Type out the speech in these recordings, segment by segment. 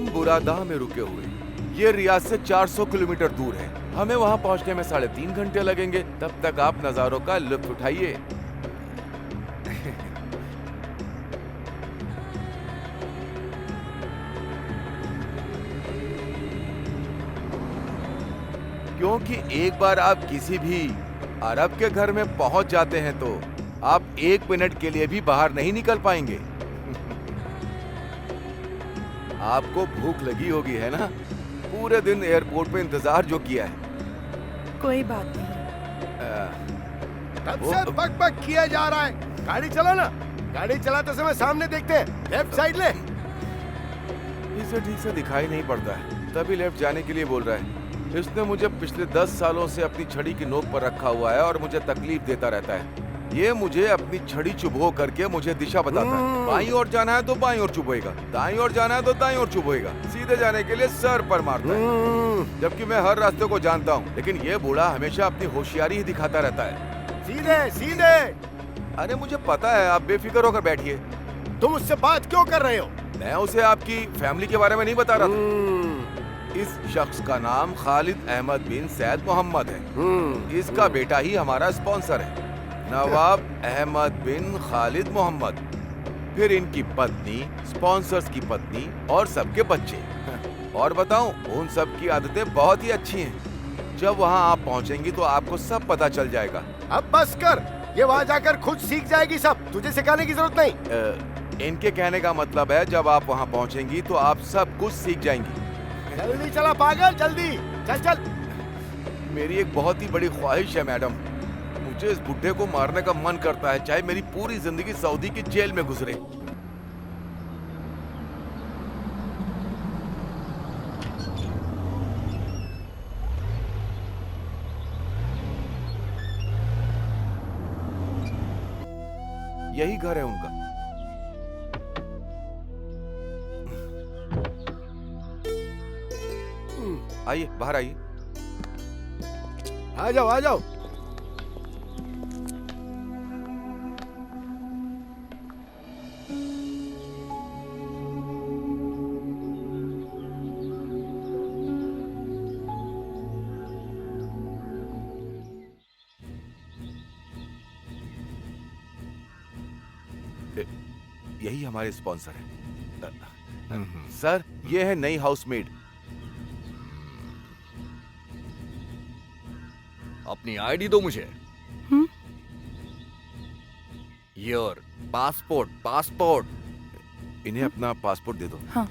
हम बुरादा में रुके हुए। ये रियाद से 400 किलोमीटर दूर है। हमें वहाँ पहुँचने में 3.5 घंटे लगेंगे। तब तक आप नज़ारों का लुत्फ उठाइए। क्योंकि एक बार आप किसी भी अरब के घर में पहुंच जाते हैं तो आप 1 मिनट के लिए भी बाहर नहीं निकल पाएंगे। आपको भूख लगी होगी, है ना? पूरे दिन एयरपोर्ट पे इंतजार जो किया है। कोई बात नहीं। तब से बक बक किया जा रहा है। गाड़ी चला ना। गाड़ी चलाते समय सामने देखते हैं। लेफ्ट साइड ले। इसे ठीक से दिखाई नहीं पड़ता है, तभी लेफ्ट जाने के लिए बोल रहा है। इसने मुझे पिछले 10 सालों से अपनी छड़ी की नोक पर रखा हुआ है और मुझे तकलीफ देता रहता है। ये मुझे अपनी छड़ी चुभो करके मुझे दिशा बताता है। बाईं ओर जाना है तो बाईं ओर चुभोएगा, दाईं ओर जाना है तो दाईं ओर चुभोएगा। सीधे जाने के लिए सर पर मारता है, जबकि मैं हर रास्ते को जानता हूँ। लेकिन ये बूढ़ा हमेशा अपनी होशियारी ही दिखाता रहता है। सीधे सीधे। अरे मुझे पता है, आप बेफिक्र होकर बैठिए। तुम उससे बात क्यों कर रहे हो? मैं उसे आपकी फैमिली के बारे में नहीं बता रहा था। इस शख्स का नाम खालिद अहमद बिन सैद मोहम्मद है। इसका बेटा ही हमारा स्पॉन्सर है, नवाब अहमद बिन खालिद मोहम्मद। फिर इनकी पत्नी, स्पॉन्सर्स की पत्नी और सबके बच्चे। और बताऊं, उन सब की आदतें बहुत ही अच्छी हैं। जब वहां आप पहुंचेंगी तो आपको सब पता चल जाएगा। अब बस कर। ये वहाँ जाकर खुद सीख जाएगी सब। तुझे सिखाने की जरूरत नहीं। इनके कहने का मतलब है जब आप वहां पहुंचेंगी तो आप सब कुछ सीख जाएंगी। जल्दी चला पागल, जल्दी चल चल। मेरी एक बहुत ही बड़ी ख्वाहिश है मैडम। मुझे इस बुड्ढे को मारने का मन करता है, चाहे मेरी पूरी जिंदगी सऊदी की जेल में गुजरे। यही घर है उनका। आइए, बाहर आइए। आ जाओ आ जाओ। यही हमारे स्पॉन्सर है। सर, ये है नई हाउसमेड। अपनी आईडी दो मुझे। Your passport. इन्हें अपना पासपोर्ट दे दो। हाँ।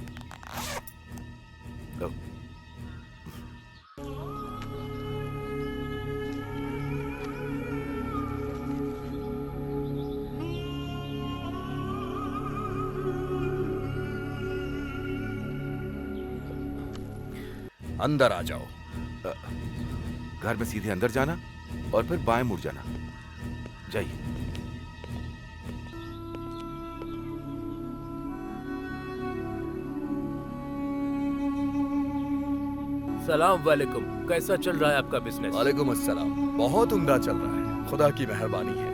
लो। अंदर आ जाओ। घर में सीधे अंदर जाना और फिर बाएं मुड़ जाना। जाइए। सलाम वालेकुम। कैसा चल रहा है आपका बिजनेस? वालेकुम अस्सलाम। बहुत उम्दा चल रहा है, खुदा की मेहरबानी है।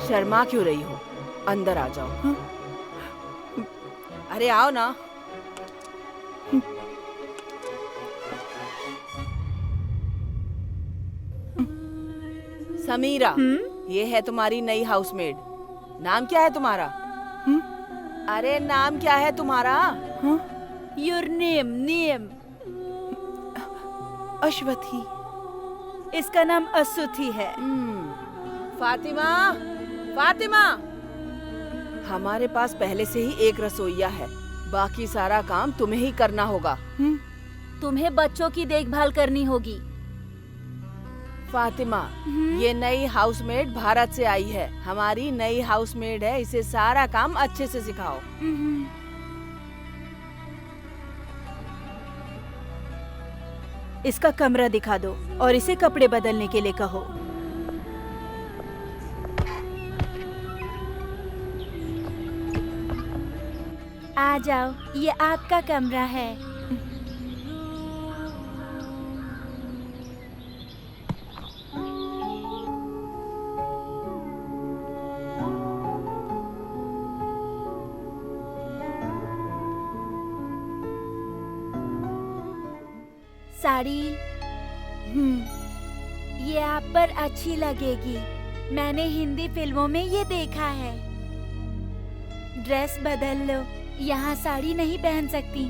शर्मा क्यों रही हो? अंदर आ जाओ। हाँ? अरे आओ ना। समीरा, ये है तुम्हारी नई हाउसमेड। नाम क्या है तुम्हारा? अरे नाम क्या है तुम्हारा? Your name. अश्वथी। इसका नाम असुथी है। फातिमा, हमारे पास पहले से ही एक रसोइया है। बाकी सारा काम तुम्हें ही करना होगा। तुम्हें बच्चों की देखभाल करनी होगी। फातिमा, ये नई हाउसमेड भारत से आई है। हमारी नई हाउसमेड है, इसे सारा काम अच्छे से सिखाओ। इसका कमरा दिखा दो और इसे कपड़े बदलने के लिए कहो। आ जाओ, ये आपका कमरा है। साड़ी ये आप पर अच्छी लगेगी। मैंने हिंदी फिल्मों में ये देखा है। ड्रेस बदल लो, यहाँ साड़ी नहीं पहन सकती।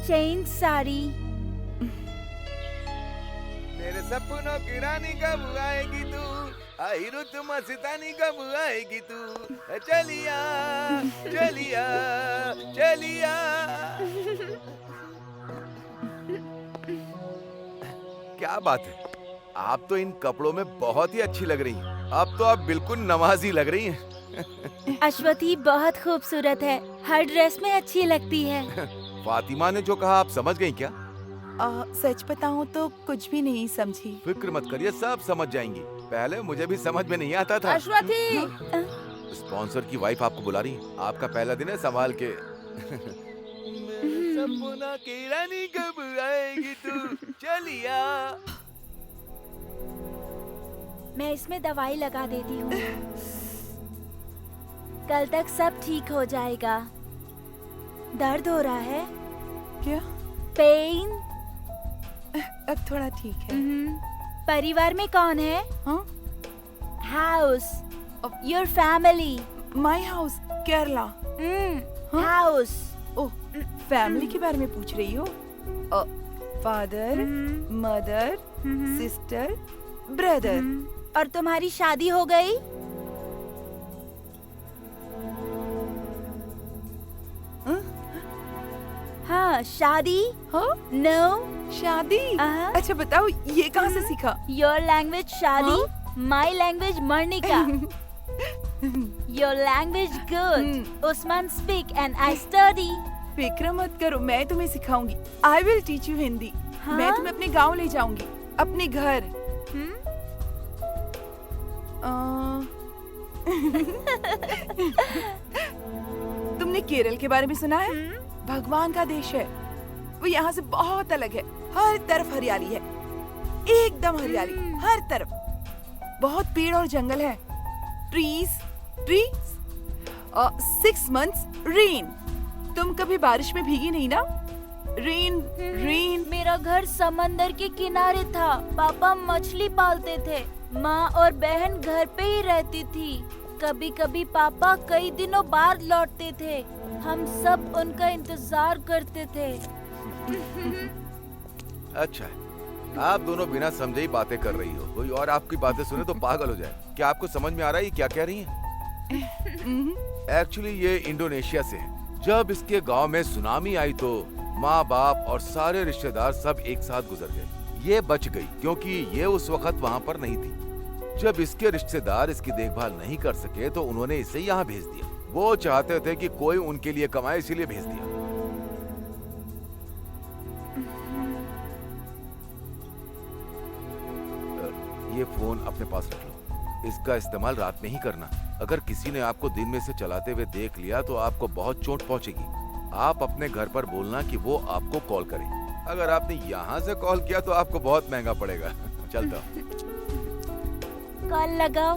चेंज साड़ी। मेरे सपनों की रानी कब आएगी तू, आई रुत मस्तानी कब आएगी तू, चलिया चलिया चलिया। क्या बात है, आप तो इन कपड़ों में बहुत ही अच्छी लग रही हैं। अब तो आप बिल्कुल नमाजी लग रही हैं। अश्वथी बहुत खूबसूरत है, हर ड्रेस में अच्छी लगती है। फातिमा ने जो कहा आप समझ गई क्या? सच बताऊं तो कुछ भी नहीं समझी। फिक्र मत करिए, सब समझ जाएंगी। पहले मुझे भी समझ में नहीं आता था। अश्वथी, स्पॉन्सर की वाइफ आपको बुला रही है। आपका पहला दिन है, संभाल के। सपना की रानी कब आएगी तू, चलिया। मैं इसमें दवाई लगा देती हूँ। कल तक सब ठीक हो जाएगा। दर्द हो रहा है? क्या? पेन? अब थोड़ा ठीक है। परिवार में कौन है? House, your family. My house, Kerala. House. Oh, family के बारे में पूछ रही हो? Father, mother, sister, brother. और तुम्हारी शादी हो गई? हाँ, शादी। नो शादी? अच्छा बताओ, ये कहाँ से सीखा? योर लैंग्वेज शादी, माई लैंग्वेज मर्निका। Your language good. Usman speak and I study. फिक्र मत करो, मैं तुम्हें सिखाऊंगी। I will teach you Hindi. मैं तुम्हें अपने गांव ले जाऊंगी, अपने घर। तुमने केरल के बारे में सुना है? भगवान का देश है। वो यहाँ से बहुत अलग है। हर तरफ हरियाली है, एकदम हरियाली हर तरफ। बहुत पेड़ और जंगल है। Trees trees. 6 months rain. तुम कभी बारिश में भीगी नहीं ना? Rain rain. मेरा घर समंदर के किनारे था। पापा मछली पालते थे। माँ और बहन घर पे ही रहती थी। कभी कभी पापा कई दिनों बाद लौटते थे। हम सब उनका इंतजार करते थे। अच्छा है, आप दोनों बिना समझे ही बातें कर रही हो। कोई और आपकी बातें सुने तो पागल हो जाए। क्या आपको समझ में आ रहा है ये क्या कह रही हैं? एक्चुअली ये इंडोनेशिया से है। जब इसके गांव में सुनामी आई तो माँ बाप और सारे रिश्तेदार सब एक साथ गुजर गए। ये बच गई क्योंकि ये उस वक्त वहाँ पर नहीं थी। जब इसके रिश्तेदार इसकी देखभाल नहीं कर सके तो उन्होंने इसे यहाँ भेज दिया। वो चाहते थे कि कोई उनके लिए कमाए, इसीलिए भेज दिया। ये फोन अपने पास रख लो। इसका इस्तेमाल रात में ही करना। अगर किसी ने आपको दिन में से चलाते हुए देख लिया तो आपको बहुत चोट पहुंचेगी। आप अपने घर पर बोलना कि वो आपको कॉल करे। अगर आपने यहाँ से कॉल किया तो आपको बहुत महंगा पड़ेगा। चलता हूँ। कॉल लगाओ।